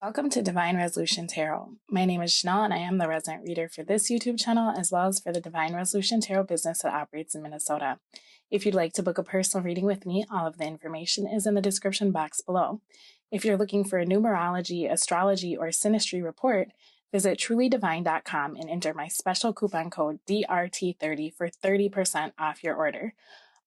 Welcome to Divine Resolution Tarot. My name is Chanel and I am the resident reader for this YouTube channel as well as for the Divine Resolution Tarot business that operates in Minnesota. If you'd like to book a personal reading with me, all of the information is in the description box below. If you're looking for a numerology, astrology, or synastry report, visit trulydivine.com and enter my special coupon code DRT30 for 30% off your order.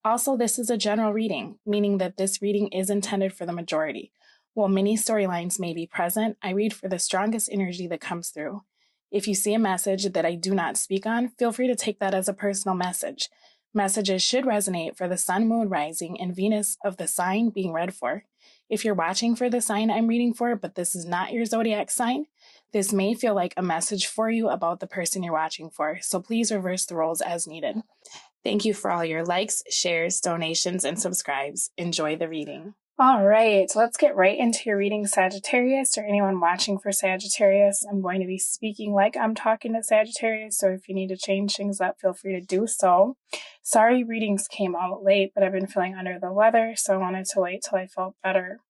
Also, this is a general reading, meaning that this reading is intended for the majority. While many storylines may be present, I read for the strongest energy that comes through. If you see a message that I do not speak on, feel free to take that as a personal message. Messages should resonate for the sun, moon, rising, and Venus of the sign being read for. If you're watching for the sign I'm reading for, but this is not your zodiac sign, this may feel like a message for you about the person you're watching for, so please reverse the roles as needed. Thank you for all your likes, shares, donations, and subscribes. Enjoy the reading. All right, so let's get right into your reading, Sagittarius, or anyone watching for Sagittarius. I'm going to be speaking like I'm talking to Sagittarius, so if you need to change things up, feel free to do so. Sorry readings came out late, but I've been feeling under the weather, so I wanted to wait till I felt better.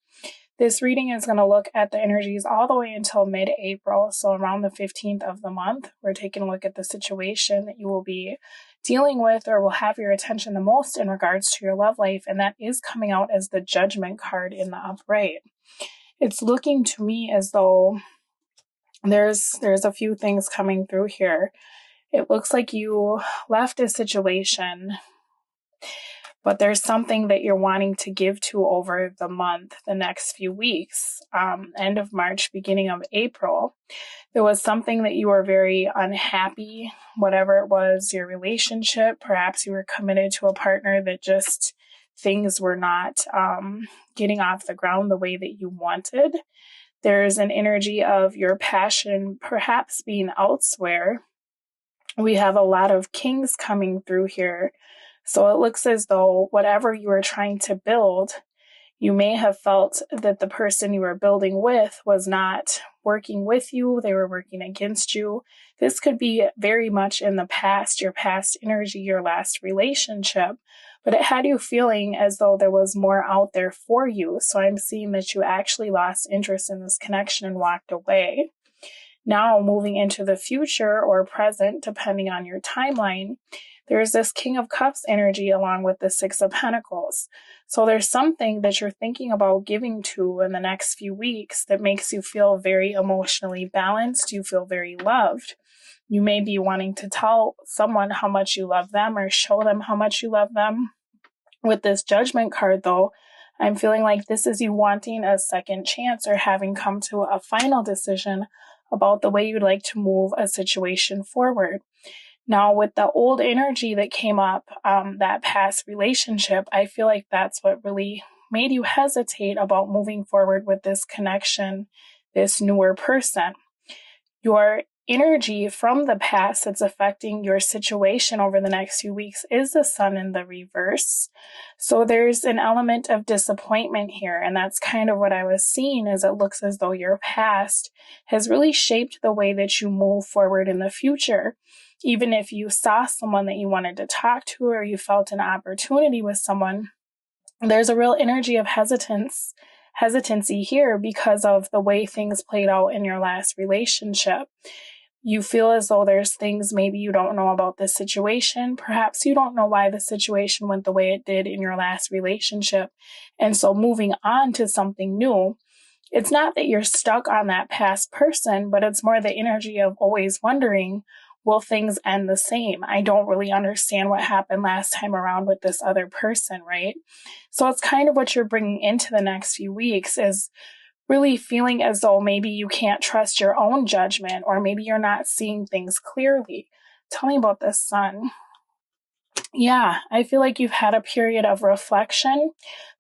This reading is going to look at the energies all the way until mid-April, so around the 15th of the month. We're taking a look at the situation that you will be dealing with or will have your attention the most in regards to your love life, and that is coming out as the Judgment card in the upright. It's looking to me as though there's a few things coming through here. It looks like you left a situation, but there's something that you're wanting to give to over the month, the next few weeks, end of March, beginning of April. There was something that you were very unhappy, whatever it was, your relationship. Perhaps you were committed to a partner that just things were not getting off the ground the way that you wanted. There's an energy of your passion perhaps being elsewhere. We have a lot of kings coming through here. So it looks as though whatever you were trying to build, you may have felt that the person you were building with was not working with you. They were working against you. This could be very much in the past, your past energy, your last relationship, but it had you feeling as though there was more out there for you. So I'm seeing that you actually lost interest in this connection and walked away. Now moving into the future or present, depending on your timeline, there's this King of Cups energy along with the Six of Pentacles. So there's something that you're thinking about giving to in the next few weeks that makes you feel very emotionally balanced. You feel very loved. You may be wanting to tell someone how much you love them or show them how much you love them. With this Judgment card, though, I'm feeling like this is you wanting a second chance or having come to a final decision about the way you'd like to move a situation forward. Now, with the old energy that came up, that past relationship, I feel like that's what really made you hesitate about moving forward with this connection, this newer person. Your energy from the past that's affecting your situation over the next few weeks is the Sun in the reverse. So there's an element of disappointment here, and that's kind of what I was seeing, is it looks as though your past has really shaped the way that you move forward in the future. Even if you saw someone that you wanted to talk to or you felt an opportunity with someone, there's a real energy of hesitancy here because of the way things played out in your last relationship. You feel as though there's things maybe you don't know about this situation. Perhaps you don't know why the situation went the way it did in your last relationship. And so moving on to something new, it's not that you're stuck on that past person, but it's more the energy of always wondering, will things end the same? I don't really understand what happened last time around with this other person, right? So it's kind of what you're bringing into the next few weeks is really feeling as though maybe you can't trust your own judgment, or maybe you're not seeing things clearly. Tell me about this, Sun. Yeah, I feel like you've had a period of reflection.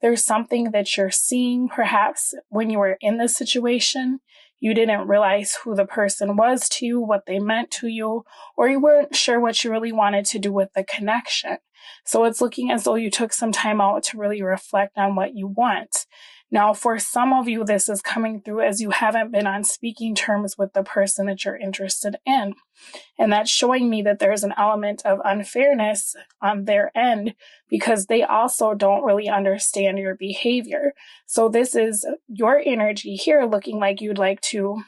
There's something that you're seeing, perhaps when you were in this situation, you didn't realize who the person was to you, what they meant to you, or you weren't sure what you really wanted to do with the connection. So it's looking as though you took some time out to really reflect on what you want. Now, for some of you, this is coming through as you haven't been on speaking terms with the person that you're interested in. And that's showing me that there's an element of unfairness on their end because they also don't really understand your behavior. So this is your energy here looking like you'd like to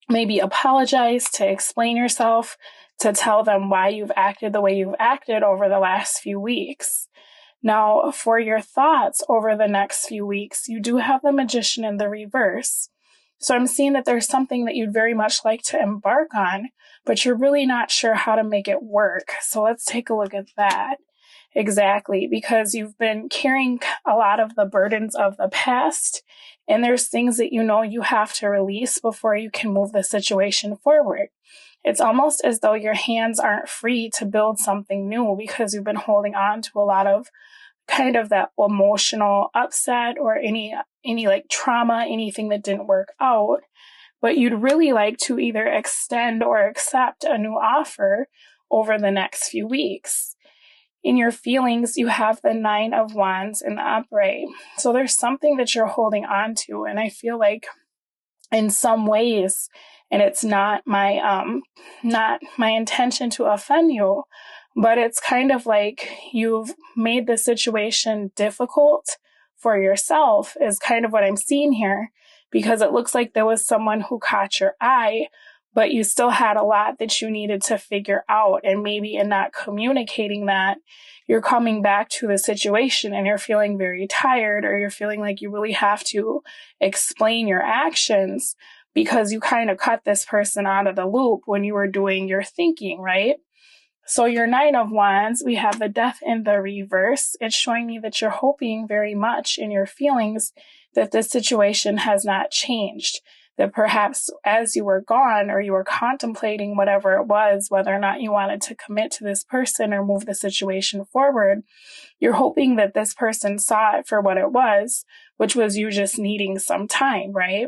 maybe apologize, to explain yourself, to tell them why you've acted the way you've acted over the last few weeks. Now, for your thoughts over the next few weeks, you do have the Magician in the reverse. So I'm seeing that there's something that you'd very much like to embark on, but you're really not sure how to make it work. So let's take a look at that. Exactly, because you've been carrying a lot of the burdens of the past, and there's things that you know you have to release before you can move the situation forward. It's almost as though your hands aren't free to build something new because you've been holding on to a lot of kind of that emotional upset or any like trauma, anything that didn't work out. But you'd really like to either extend or accept a new offer over the next few weeks. In your feelings, you have the 9 of Wands in the upright. So there's something that you're holding on to. And I feel like in some ways, and it's not my intention to offend you, but it's kind of like you've made the situation difficult for yourself is kind of what I'm seeing here, because it looks like there was someone who caught your eye, but you still had a lot that you needed to figure out. And maybe in not communicating that, you're coming back to the situation and you're feeling very tired, or you're feeling like you really have to explain your actions because you kind of cut this person out of the loop when you were doing your thinking, right? So your 9 of Wands, we have the Death in the reverse. It's showing me that you're hoping very much in your feelings that this situation has not changed. That perhaps as you were gone or you were contemplating whatever it was, whether or not you wanted to commit to this person or move the situation forward, you're hoping that this person saw it for what it was, which was you just needing some time, right?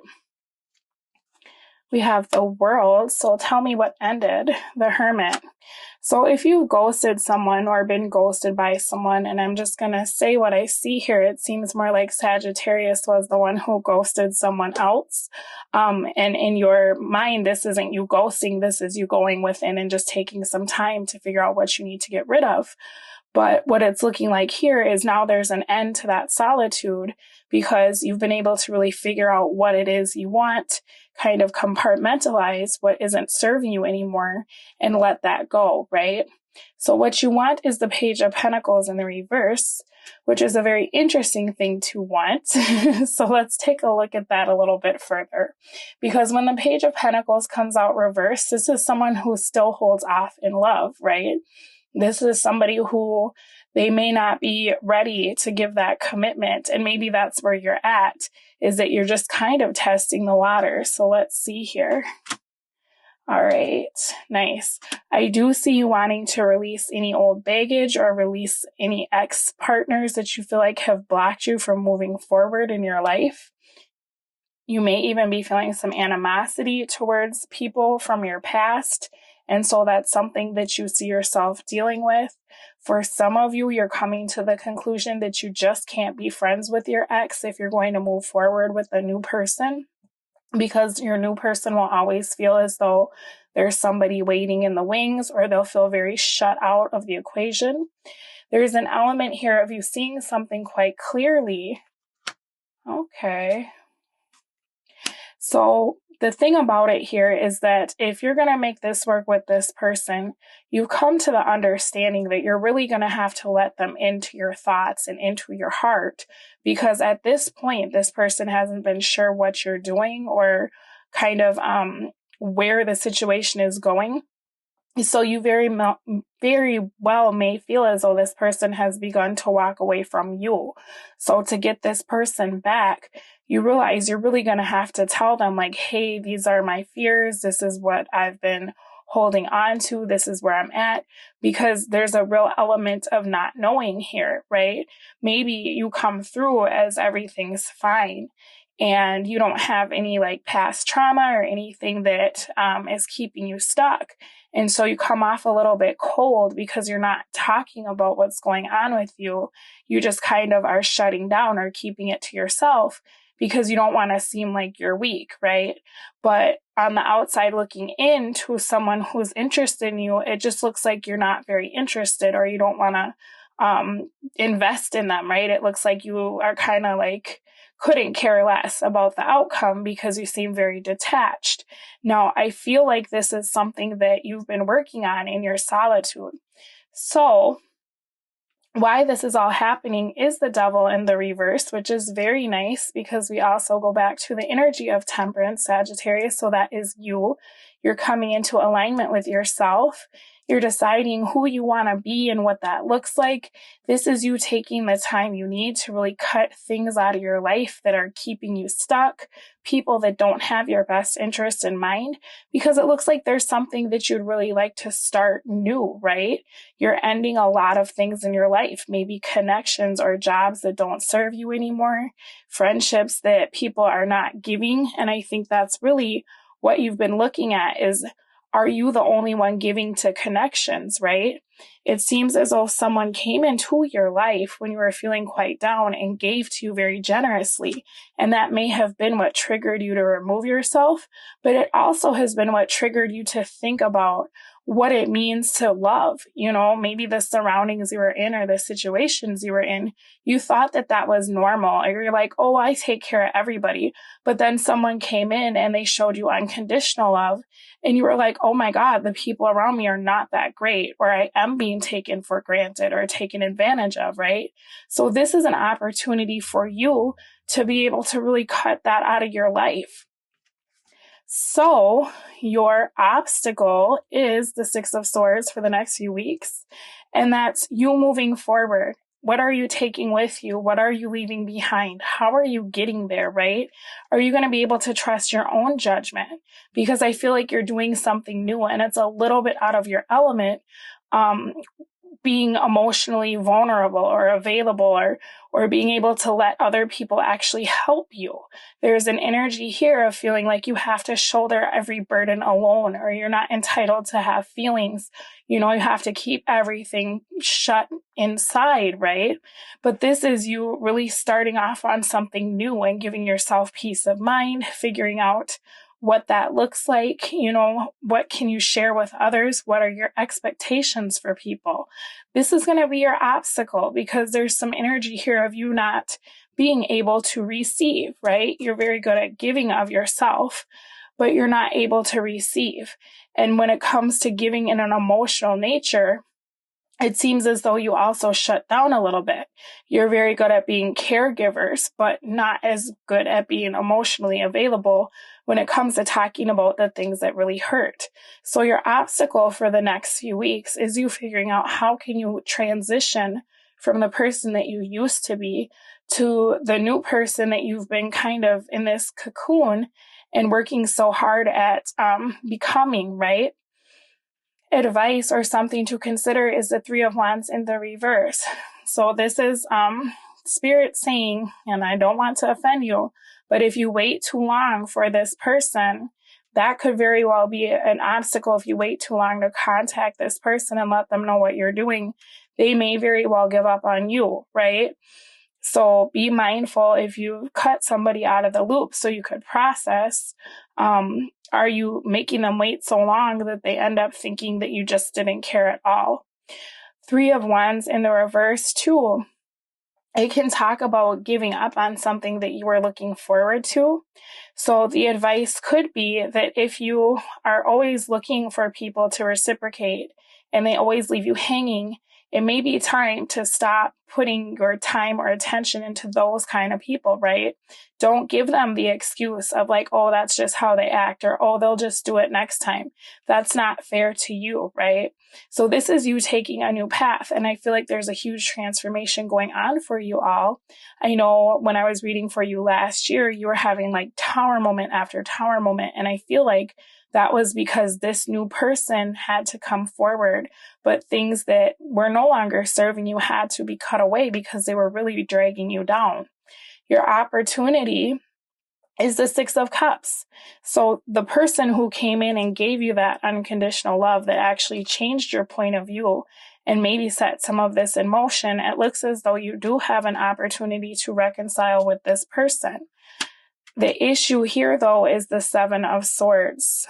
We have the World. So tell me what ended. The Hermit. So if you've ghosted someone or been ghosted by someone, and I'm just going to say what I see here, it seems more like Sagittarius was the one who ghosted someone else. And in your mind, this isn't you ghosting. This is you going within and just taking some time to figure out what you need to get rid of. But what it's looking like here is now there's an end to that solitude because you've been able to really figure out what it is you want, kind of compartmentalize what isn't serving you anymore and let that go, right? So what you want is the Page of Pentacles in the reverse, which is a very interesting thing to want. So let's take a look at that a little bit further. Because when the Page of Pentacles comes out reversed, this is someone who still holds off in love, right? This is somebody who they may not be ready to give that commitment. And maybe that's where you're at, is that you're just kind of testing the water. So let's see here. All right, nice. I do see you wanting to release any old baggage or release any ex-partners that you feel like have blocked you from moving forward in your life. You may even be feeling some animosity towards people from your past. And so that's something that you see yourself dealing with. For some of you, you're coming to the conclusion that you just can't be friends with your ex if you're going to move forward with a new person, because your new person will always feel as though there's somebody waiting in the wings, or they'll feel very shut out of the equation. There's an element here of you seeing something quite clearly. Okay. So the thing about it here is that if you're going to make this work with this person, you come to the understanding that you're really going to have to let them into your thoughts and into your heart, because at this point, this person hasn't been sure what you're doing or kind of where the situation is going. So you very well may feel as though this person has begun to walk away from you. So to get this person back, you realize you're really going to have to tell them, like, hey, these are my fears. This is what I've been holding on to. This is where I'm at, because there's a real element of not knowing here, right? Maybe you come through as everything's fine. and you don't have any like past trauma or anything that is keeping you stuck. And so you come off a little bit cold because you're not talking about what's going on with you. You just kind of are shutting down or keeping it to yourself because you don't want to seem like you're weak, right? But on the outside looking in to someone who's interested in you, it just looks like you're not very interested, or you don't want to invest in them, right? It looks like you are kind of like couldn't care less about the outcome because you seem very detached. Now, I feel like this is something that you've been working on in your solitude. So why this is all happening is the devil in the reverse, which is very nice because we also go back to the energy of temperance, Sagittarius. So that is you. You're coming into alignment with yourself. You're deciding who you want to be and what that looks like. This is you taking the time you need to really cut things out of your life that are keeping you stuck, people that don't have your best interest in mind, because it looks like there's something that you'd really like to start new, right? You're ending a lot of things in your life, maybe connections or jobs that don't serve you anymore, friendships that people are not giving. And I think that's really what you've been looking at is, are you the only one giving to connections, right? It seems as though someone came into your life when you were feeling quite down and gave to you very generously. And that may have been what triggered you to remove yourself, but it also has been what triggered you to think about what it means to love. You know, maybe the surroundings you were in or the situations you were in, you thought that that was normal. Or you're like, oh, I take care of everybody. But then someone came in and they showed you unconditional love. And you were like, oh my God, the people around me are not that great, or I am being taken for granted or taken advantage of, right? So this is an opportunity for you to be able to really cut that out of your life. So your obstacle is the Six of Swords for the next few weeks, and that's you moving forward. What are you taking with you? What are you leaving behind? How are you getting there, right? Are you going to be able to trust your own judgment? Because I feel like you're doing something new and it's a little bit out of your element. Being emotionally vulnerable or available, or being able to let other people actually help you. There's an energy here of feeling like you have to shoulder every burden alone, or you're not entitled to have feelings. You know, you have to keep everything shut inside, right? But this is you really starting off on something new and giving yourself peace of mind, figuring out what that looks like. You know, what can you share with others? What are your expectations for people? This is going to be your obstacle because there's some energy here of you not being able to receive, right? You're very good at giving of yourself, but you're not able to receive. And when it comes to giving in an emotional nature, it seems as though you also shut down a little bit. You're very good at being caregivers, but not as good at being emotionally available when it comes to talking about the things that really hurt. So your obstacle for the next few weeks is you figuring out how can you transition from the person that you used to be to the new person that you've been kind of in this cocoon and working so hard at becoming, right? Advice or something to consider is the Three of Wands in the reverse. So this is Spirit saying, and I don't want to offend you, but if you wait too long for this person, that could very well be an obstacle. If you wait too long to contact this person and let them know what you're doing, they may very well give up on you, right? So be mindful if you cut somebody out of the loop so you could process. Are you making them wait so long that they end up thinking that you just didn't care at all? Three of Wands in the reverse too. It can talk about giving up on something that you were looking forward to. So the advice could be that if you are always looking for people to reciprocate and they always leave you hanging, it may be time to stop putting your time or attention into those kind of people, right? Don't give them the excuse of like, oh, that's just how they act, or, oh, they'll just do it next time. That's not fair to you, right? So this is you taking a new path. And I feel like there's a huge transformation going on for you all. I know when I was reading for you last year, you were having like tower moment after tower moment. And I feel like that was because this new person had to come forward, but things that were no longer serving you had to be cut away because they were really dragging you down. Your opportunity is the Six of Cups. So the person who came in and gave you that unconditional love that actually changed your point of view and maybe set some of this in motion, it looks as though you do have an opportunity to reconcile with this person. The issue here, though, is the Seven of Swords.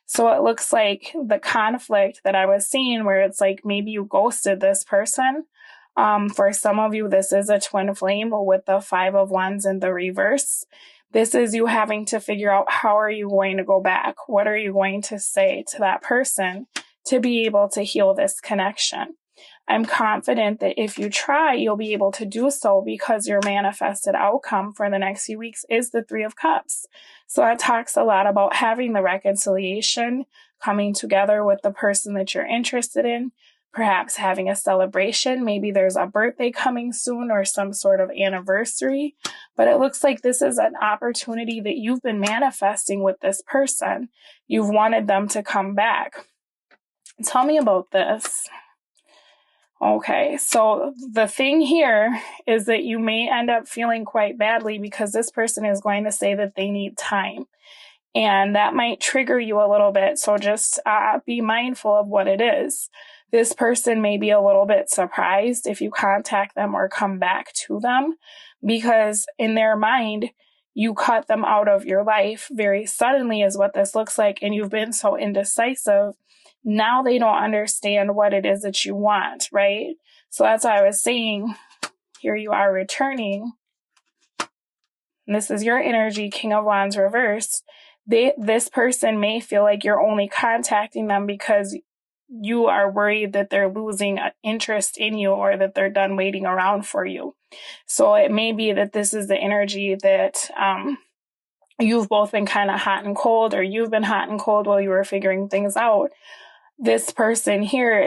So it looks like the conflict that I was seeing where it's like maybe you ghosted this person. For some of you, this is a twin flame with the Five of Wands in the reverse. This is you having to figure out how are you going to go back? What are you going to say to that person to be able to heal this connection? I'm confident that if you try, you'll be able to do so because your manifested outcome for the next few weeks is the Three of Cups. So that talks a lot about having the reconciliation, coming together with the person that you're interested in, perhaps having a celebration. Maybe there's a birthday coming soon or some sort of anniversary. But it looks like this is an opportunity that you've been manifesting with this person. You've wanted them to come back. Tell me about this. Okay, so the thing here is that you may end up feeling quite badly because this person is going to say that they need time. And that might trigger you a little bit. So just be mindful of what it is. This person may be a little bit surprised if you contact them or come back to them because in their mind, you cut them out of your life very suddenly is what this looks like. And you've been so indecisive. Now they don't understand what it is that you want, right? So that's why I was saying, here you are returning. And this is your energy, King of Wands reverse. This person may feel like you're only contacting them because you are worried that they're losing interest in you or that they're done waiting around for you. So it may be that this is the energy that you've both been kind of hot and cold, or you've been hot and cold while you were figuring things out. This person here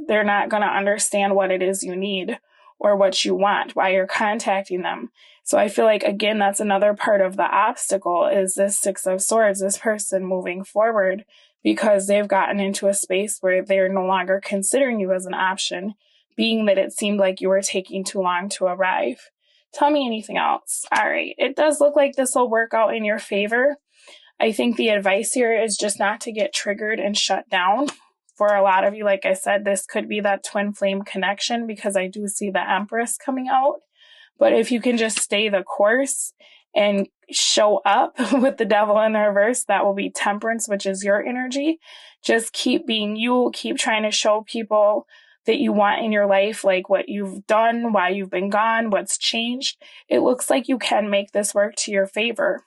they're not going to understand what it is you need or what you want, why you're contacting them. So I feel like, again, that's another part of the obstacle is this Six of Swords, this person moving forward because they've gotten into a space where they're no longer considering you as an option, being that it seemed like you were taking too long to arrive. Tell me anything else. All right. It does look like this will work out in your favor. I think the advice here is just not to get triggered and shut down. For a lot of you, like I said, this could be that twin flame connection because I do see the Empress coming out. But if you can just stay the course and show up with the Devil in the reverse, that will be Temperance, which is your energy. Just keep being you, keep trying to show people that you want in your life, like what you've done, why you've been gone, what's changed. It looks like you can make this work to your favor.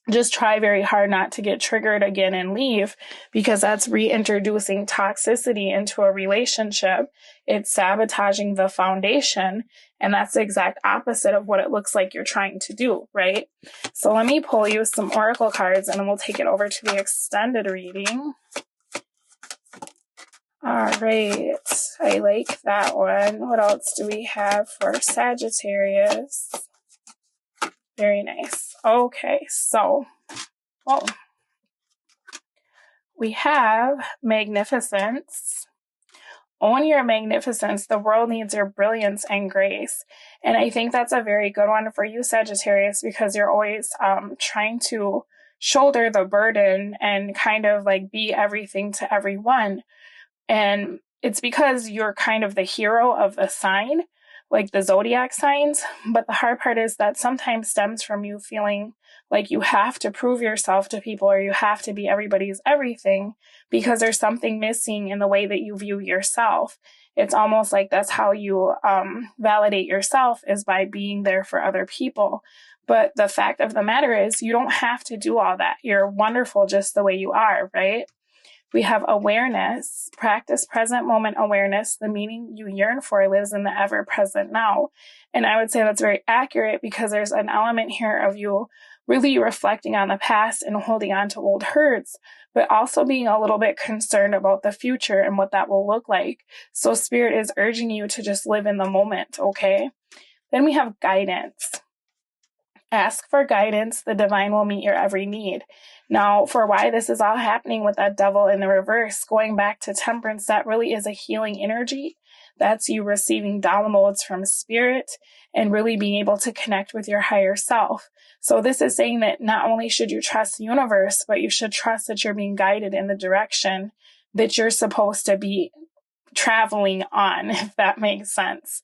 Just try very hard not to get triggered again and leave because that's reintroducing toxicity into a relationship. It's sabotaging the foundation. And that's the exact opposite of what it looks like you're trying to do, right? So let me pull you some oracle cards and then we'll take it over to the extended reading. All right. I like that one. What else do we have for Sagittarius? Very nice. Okay, so, we have magnificence. Own your magnificence. The world needs your brilliance and grace. And I think that's a very good one for you, Sagittarius, because you're always trying to shoulder the burden and kind of like be everything to everyone. And it's because you're kind of the hero of the sign, like the zodiac signs. But the hard part is that sometimes stems from you feeling like you have to prove yourself to people or you have to be everybody's everything because there's something missing in the way that you view yourself. It's almost like that's how you validate yourself is by being there for other people. But the fact of the matter is you don't have to do all that. You're wonderful just the way you are, right? We have awareness, practice present moment awareness. The meaning you yearn for lives in the ever present now. And I would say that's very accurate because there's an element here of you really reflecting on the past and holding on to old hurts, but also being a little bit concerned about the future and what that will look like. So Spirit is urging you to just live in the moment, okay? Then we have guidance. Ask for guidance. The divine will meet your every need. Now, for why this is all happening with that Devil in the reverse, going back to Temperance, that really is a healing energy. That's you receiving downloads from spirit and really being able to connect with your higher self. So this is saying that not only should you trust the universe, but you should trust that you're being guided in the direction that you're supposed to be traveling on, if that makes sense.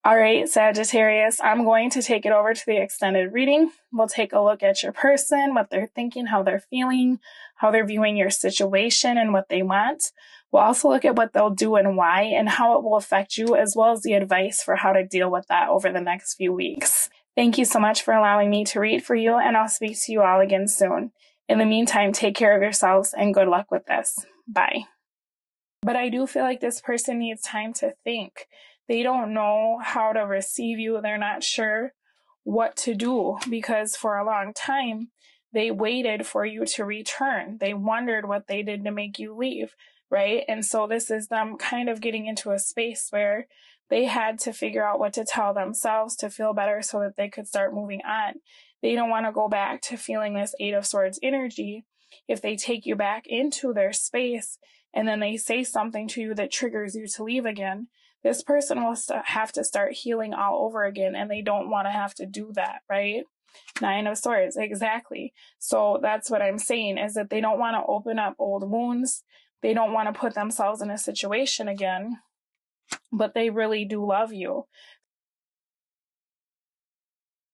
All right, Sagittarius, I'm going to take it over to the extended reading. We'll take a look at your person, what they're thinking, how they're feeling, how they're viewing your situation, and what they want. We'll also look at what they'll do and why, and how it will affect you, as well as the advice for how to deal with that over the next few weeks. Thank you so much for allowing me to read for you, and I'll speak to you all again soon. In the meantime, take care of yourselves and good luck with this. Bye. But I do feel like this person needs time to think. They don't know how to receive you. They're not sure what to do, because for a long time, they waited for you to return. They wondered what they did to make you leave, right? And so this is them kind of getting into a space where they had to figure out what to tell themselves to feel better so that they could start moving on. They don't want to go back to feeling this Eight of Swords energy. If they take you back into their space and then they say something to you that triggers you to leave again, this person will have to start healing all over again, and they don't want to have to do that, right? Nine of Swords, exactly. So that's what I'm saying, is that they don't want to open up old wounds. They don't want to put themselves in a situation again, but they really do love you.